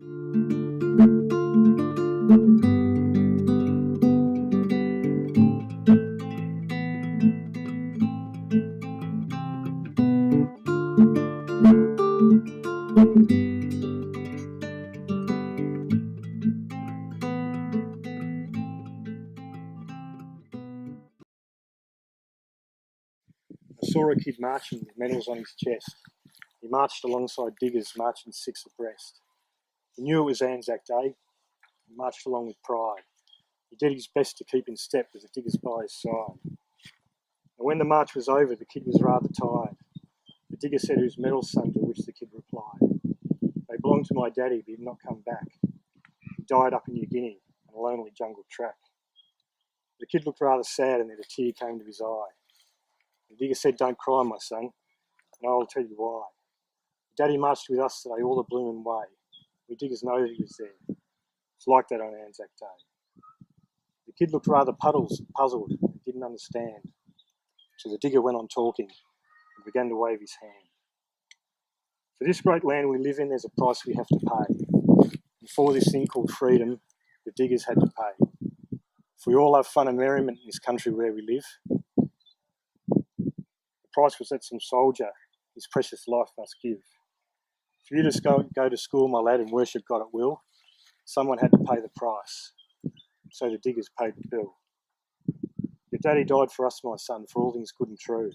I saw a kid marching with medals on his chest. He marched alongside diggers marching 6 abreast. He knew it was Anzac Day. He marched along with pride. He did his best to keep in step with the diggers by his side. And when the march was over, the kid was rather tired. The digger said whose medals, son, to which the kid replied, "They belong to my daddy, but he did not come back. He died up in New Guinea on a lonely jungle track." The kid looked rather sad, and then a tear came to his eye. The digger said, "Don't cry, my son, and I will tell you why. Daddy marched with us today all the blooming way. We diggers know that he was there. It's like that on Anzac Day." The kid looked rather puzzled and didn't understand. So the digger went on talking and began to wave his hand. "For this great land we live in, there's a price we have to pay. And for this thing called freedom, the diggers had to pay. If we all have fun and merriment in this country where we live, the price was that some soldier his precious life must give. For you to go to school, my lad, and worship God at will, someone had to pay the price. So the diggers paid the bill. Your daddy died for us, my son, for all things good and true.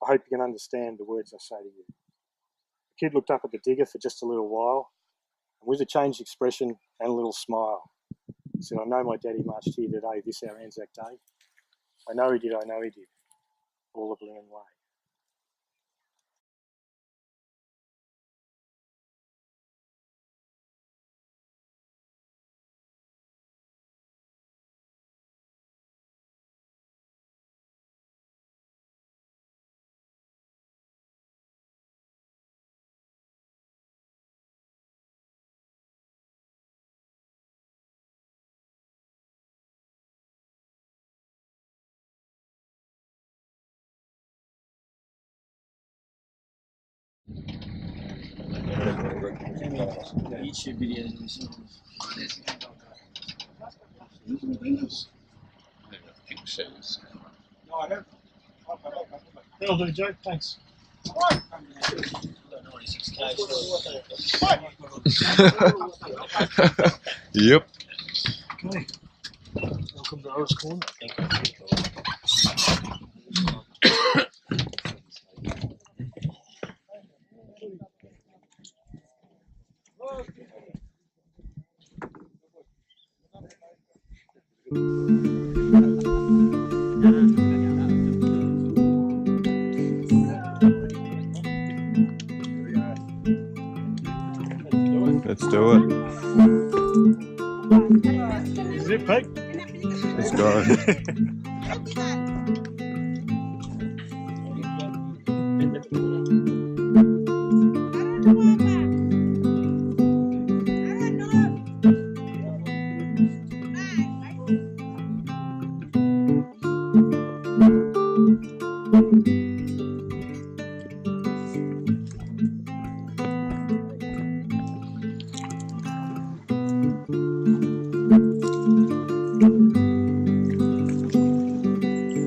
I hope you can understand the words I say to you." The kid looked up at the digger for just a little while, and with a changed expression and a little smile, he said, "I know my daddy marched here today, this our Anzac Day. I know he did, all the blooming way." YouTube videos themselves. No, I don't. That'll do, Joe. Thanks. Yep. Okay. Welcome to Oris Corner. Let's do it. Is it, Pete? Let's go.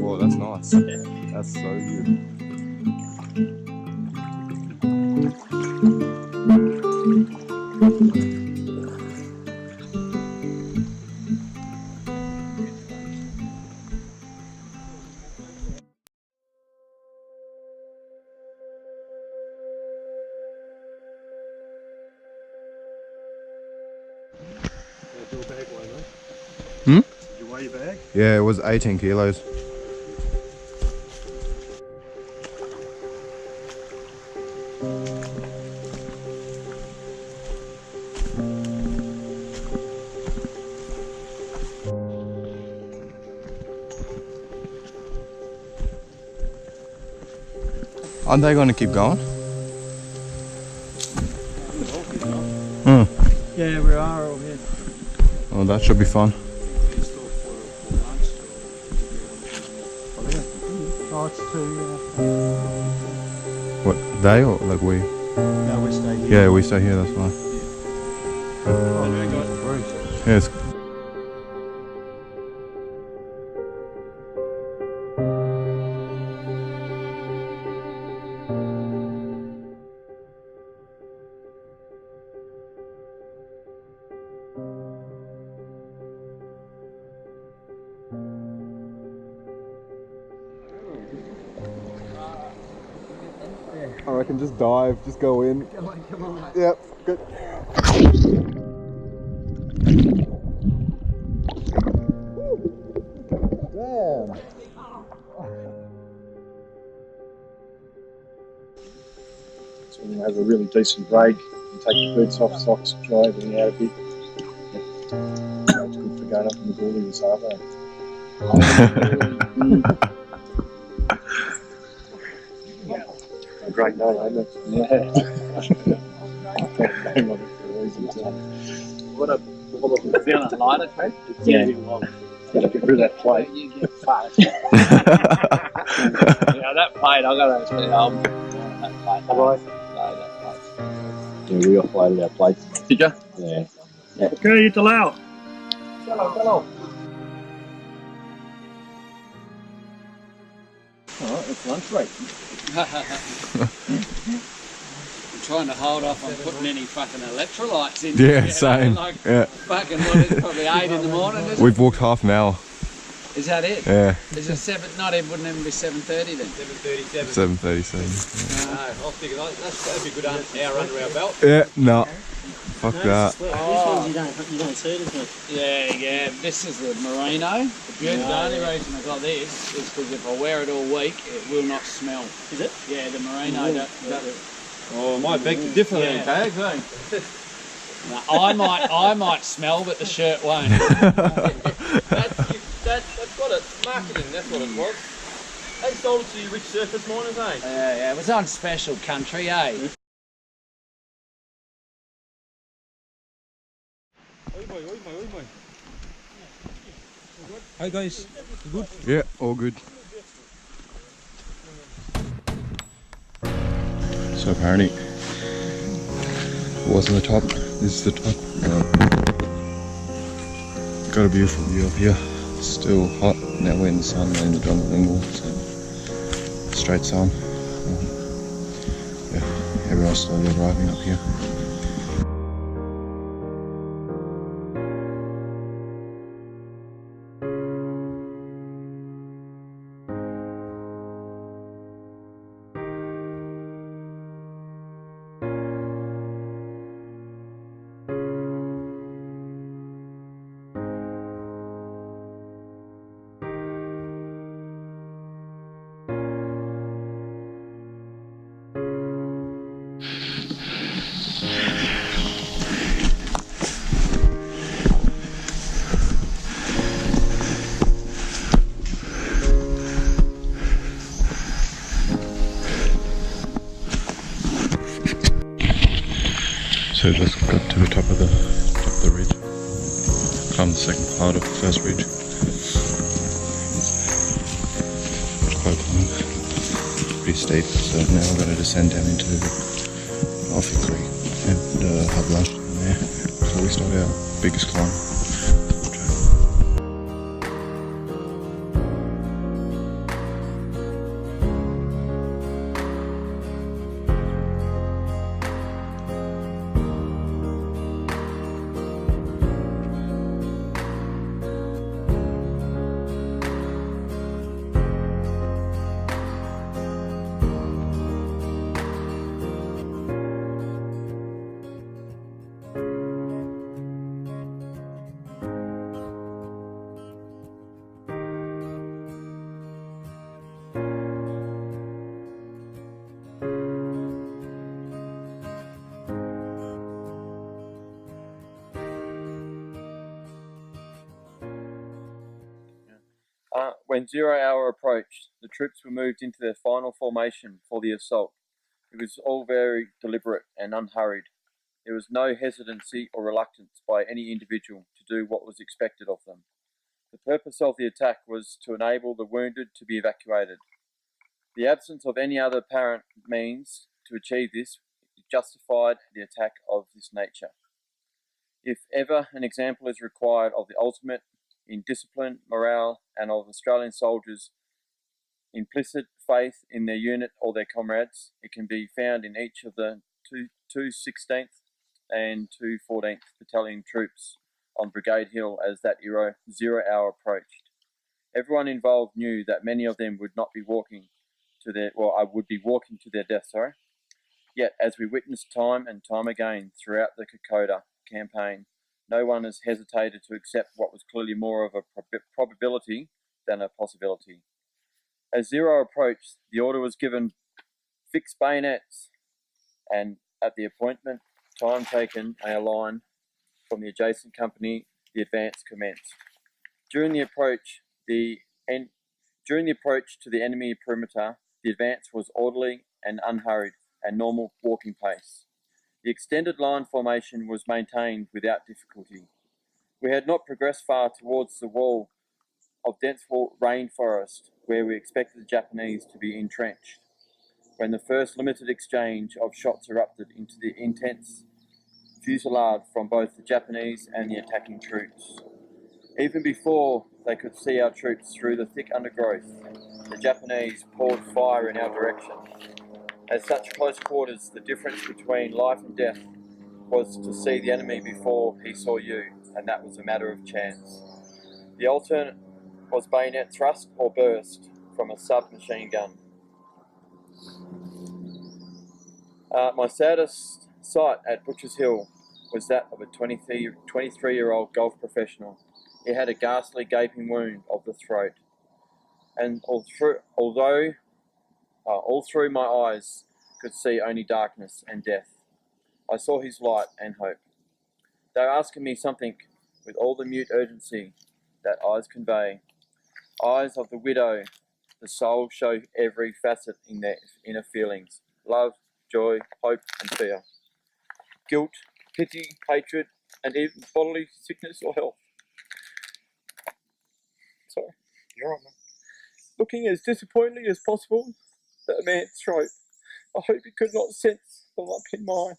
Whoa, that's nice. That's so good. Your bag weigh, mate? Hmm? Did you weigh your bag? Yeah, it was 18 kilos. Aren't they going to keep going? Hmm. Yeah, we are all here. Oh, that should be fun. Oh, it's two, What, they or like we? No, we stay here. Yeah, we stay here, that's fine. Yes. I reckon just dive, just go in. Come on. Yep, good. Damn. So when you have a really decent break, you take your boots off, socks, dry everything out a bit. So it's good for going up in the building this afternoon. A great name, isn't it? Yeah. Name of it for a reason too. What a feeling lighter, Craig? Yeah. Gotta get rid of that plate. You get fucked. Yeah, that plate, I gotta say, that plate. Have I? No, that plate. Yeah, we offloaded our plates. Did you? Yeah. Okay, it's allowed. Hello. Alright, it's lunch break. I'm trying to hold off on putting any fucking electrolytes in. Yeah, same. Like, Yeah. fucking, what is it, probably 8 in the morning, is it? We've walked half an hour. Is that it? Yeah. Is it 7? Not even, wouldn't even be 7:30 then? 7:37. No, I was thinking that'd be a good hour under our belt. Yeah, no. Fuck that. These ones you don't see it as much. Yeah. This is the merino. The only reason I got this is because if I wear it all week, it will not smell. Is it? Yeah, the merino doesn't. Oh, it might beg differently, Yeah. tags, eh? No, I might smell, but the shirt won't. That's got it. Marketing, that's what it was. They sold it to you rich surface miners, eh? Yeah, it was on special country, eh? Hi guys, you good? Yeah, all good. So apparently, it wasn't the top. This is the top. Got a beautiful view up here. Still hot. Now we're in the sun. We're in the jungle angle, so straight sun. Yeah, everyone's slowly arriving up here. So just got to the top of the ridge. Climbed the second part of the first ridge. It's quite climb. Pretty steep, so now we're going to descend down into Offie Creek and have lunch down there before we start our biggest climb. When 0 hour approached, the troops were moved into their final formation for the assault. It was all very deliberate and unhurried. There was no hesitancy or reluctance by any individual to do what was expected of them. The purpose of the attack was to enable the wounded to be evacuated. The absence of any other apparent means to achieve this justified the attack of this nature. If ever an example is required of the ultimate in discipline, morale, and of Australian soldiers' implicit faith in their unit or their comrades, it can be found in each of the 216th and 214th Battalion troops on Brigade Hill as that 0 hour approached. Everyone involved knew that many of them would not be walking to their, would be walking to their death, Yet, as we witnessed time and time again throughout the Kokoda campaign, no one has hesitated to accept what was clearly more of a probability than a possibility. As 0 approached, the order was given, fix bayonets, and at the appointment time taken a line from the adjacent company, the advance commenced. During the approach to the enemy perimeter, the advance was orderly and unhurried, and normal walking pace. The extended line formation was maintained without difficulty. We had not progressed far towards the wall of dense rainforest where we expected the Japanese to be entrenched, when the first limited exchange of shots erupted into the intense fusillade from both the Japanese and the attacking troops. Even before they could see our troops through the thick undergrowth, the Japanese poured fire in our direction. At such close quarters, the difference between life and death was to see the enemy before he saw you, and that was a matter of chance. The alternate was bayonet thrust or burst from a submachine gun. My saddest sight at Butcher's Hill was that of a 23-year-old golf professional. He had a ghastly gaping wound of the throat, and although all through my eyes could see only darkness and death, I saw his light and hope. They were asking me something with all the mute urgency that eyes convey. Eyes of the widow, the soul show every facet in their inner feelings: love, joy, hope, and fear, guilt, pity, hatred, and even bodily sickness or health. Sorry, you're right, man. Looking as disappointingly as possible at a man's throat. I hope he could not sense the lump in mine.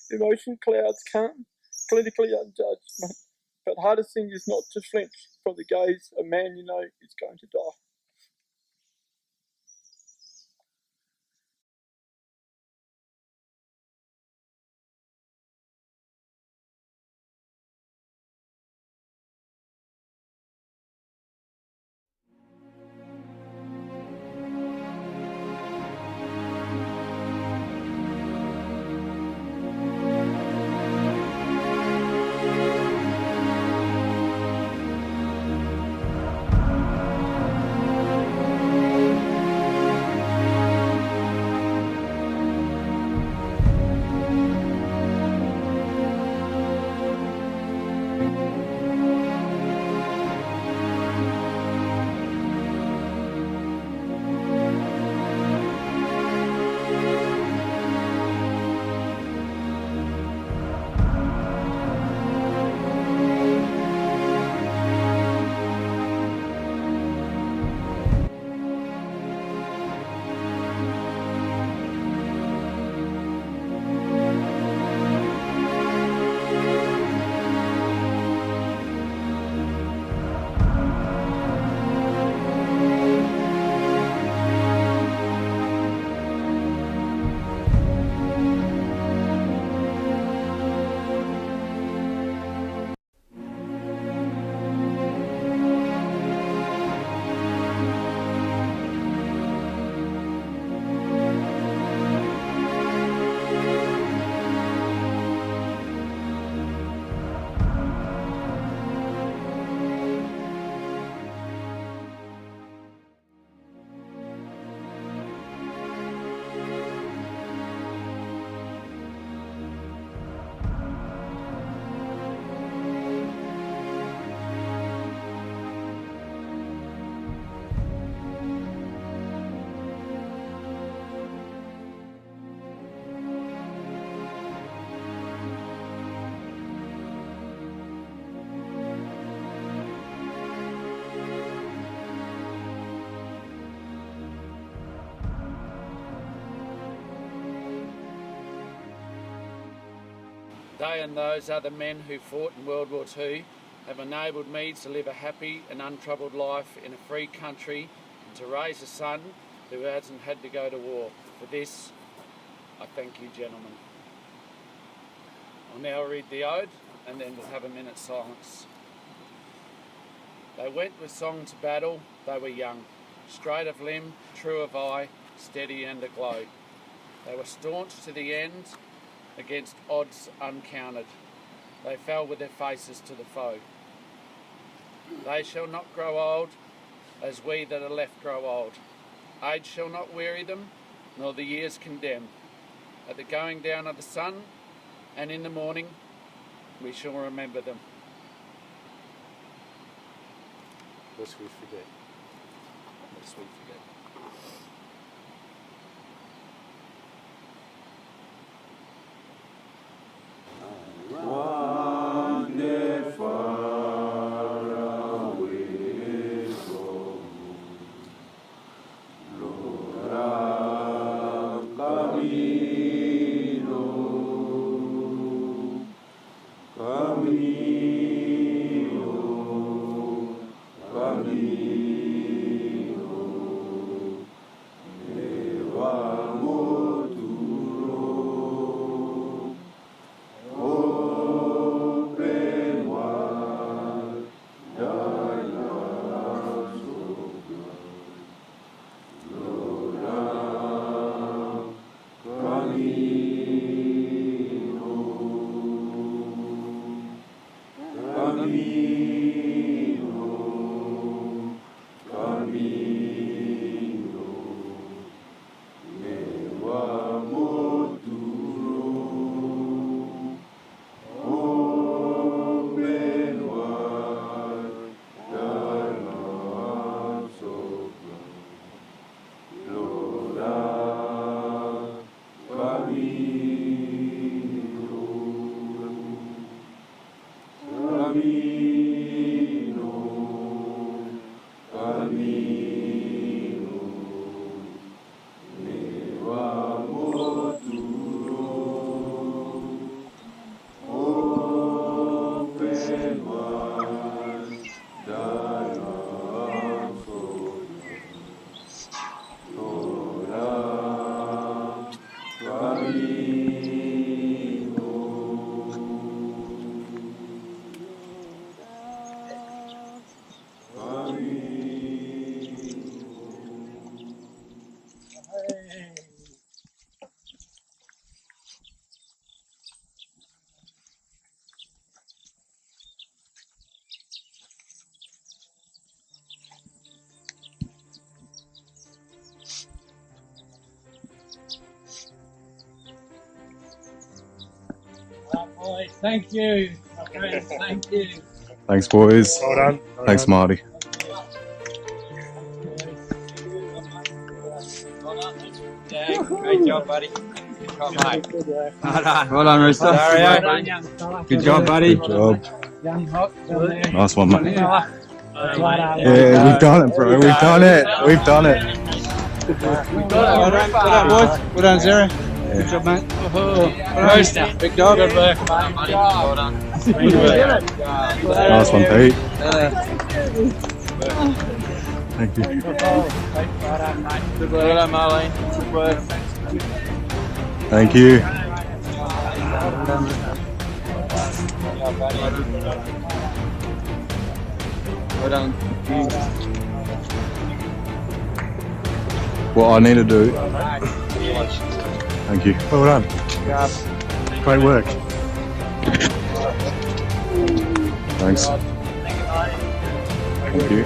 Emotion clouds come, clinically unjudged, but hardest thing is not to flinch from the gaze of a man you know is going to die. They and those other men who fought in World War II have enabled me to live a happy and untroubled life in a free country and to raise a son who hasn't had to go to war. For this, I thank you, gentlemen. I'll now read the ode and then we'll have a minute's silence. They went with song to battle, they were young, straight of limb, true of eye, steady and aglow. They were staunch to the end, against odds uncounted. They fell with their faces to the foe. They shall not grow old, as we that are left grow old. Age shall not weary them, nor the years condemn. At the going down of the sun, and in the morning, we shall remember them. Lest we forget. Lest we forget. Thank you. Okay, thank you. Thanks, boys. Well done. Well Thanks, done. Marty. Yeah, great job, buddy. Good job, mate. Well done, Rooster. Good job, buddy. Good job. Young Hawk, down there. Nice one, mate. Yeah, Yeah, we've done it, bro. We've done it. We've done it. Well done, boys. Well done, Zero. Good job, mate. Rooster. Big dog. Good work. Well done. Nice one, Pete. Thank you. Well done, Marlene. Good work. Thank you. Well done. What I need to do. Thank you. Well done. Great work. Thanks. Thank you.